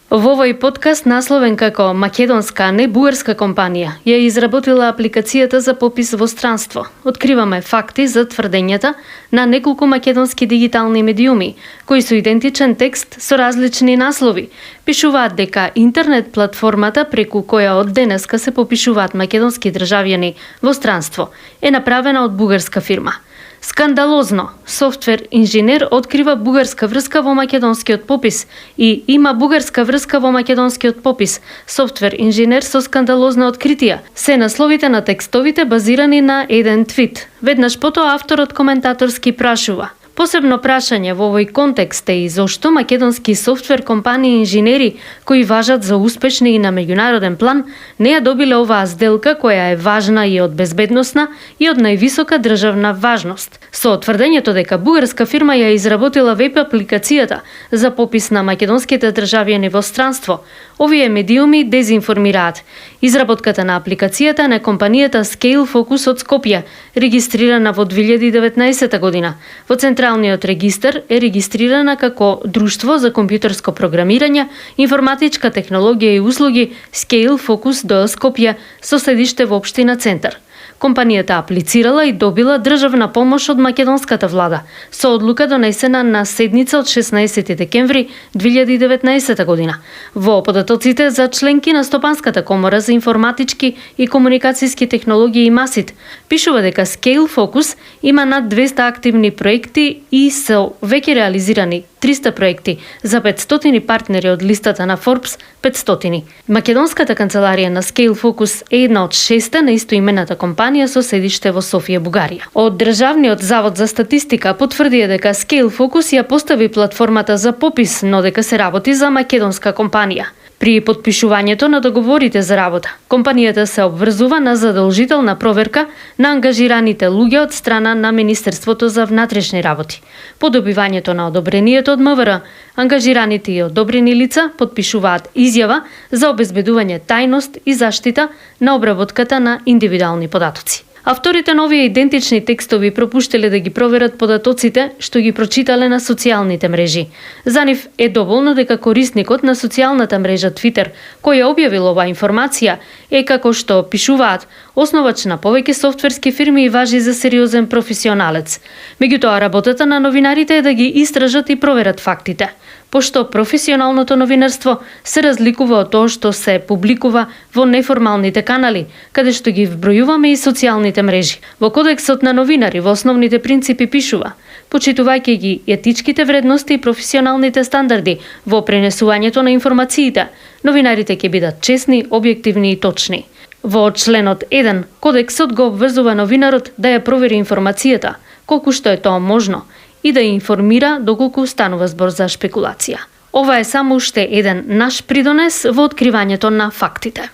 Во овој подкаст, насловен како македонска, а не бугарска компанија, ја изработила апликацијата за попис во странство. Откриваме факти за тврдењата на неколку македонски дигитални медиуми, кои со идентичен текст со различни наслови, пишуваат дека интернет платформата преку која од денеска се попишуваат македонски државјани во странство е направена од бугарска фирма. Скандалозно, софтвер инженер открива бугарска врска во македонскиот попис и има бугарска врска во македонскиот попис. Софтвер инженер со скандалозна откритија. Се насловите на текстовите базирани на еден твит. Веднаш потоа авторот коментаторски прашува: посебно прашање во овој контекст е и зошто македонски софтвер компании и инженери кои важат за успешни и на меѓународен план не ја добиле оваа сделка која е важна и од безбедносна и од највисока државна важност. Со тврдењето дека бугарска фирма ја изработила веб апликацијата за попис на македонските државјани во странство, овие медиуми дезинформираат. Изработката на апликацијата на компанијата Scale Focus од Скопје, регистрирана во 2019 година. Во Централниот регистар е регистрирана како Друштво за компјутерско програмирање, информатичка технологија и услуги Scale Focus д.о. Скопје со седиште во општина Центар. Компанијата аплицирала и добила државна помош од македонската влада со одлука донесена на седница од 16 декември 2019 година. Во податоците за членки на Стопанската комора за информатички и комуникацијски технологии и МАСИТ пишува дека Scale Focus има над 200 активни проекти и со веќе реализирани 300 проекти за 500 партнери од листата на Forbes 500. Македонската канцеларија на Scale Focus е една од 6 на истоимената компанија со седиште во Софија, Бугарија. Од Државниот завод за статистика потврдија дека Scale Focus ја постави платформата за попис, но дека се работи за македонска компанија. При подпишувањето на договорите за работа, компанијата се обврзува на задолжителна проверка на ангажираните луѓе од страна на Министерството за внатрешни работи. По добивањето на одобрението од МВР, ангажираните и одобрени лица подпишуваат изјава за обезбедување тајност и заштита на обработката на индивидуални податоци. Авторите на овие идентични текстови пропуштиле да ги проверат податоците што ги прочитале на социјалните мрежи. За нив е доволно дека корисникот на социјалната мрежа Twitter, кој ја објавил оваа информација, е како што пишуваат основач на повеќе софтверски фирми и важи за сериозен професионалец. Меѓутоа, работата на новинарите е да ги истражат и проверат фактите, пошто професионалното новинарство се разликува од тоа што се публикува во неформалните канали, каде што ги вбројуваме и социјалните мрежи. Во Кодексот на новинари во основните принципи пишува: почитувајќи ги етичките вредности и професионалните стандарди во пренесувањето на информациите, новинарите ќе бидат честни, објективни и точни. Во членот 1, Кодексот го обврзува новинарот да ја провери информацијата, колку што е тоа можно, и да информира доколку станува збор за шпекулација. Ова е само уште еден наш придонес во откривањето на фактите.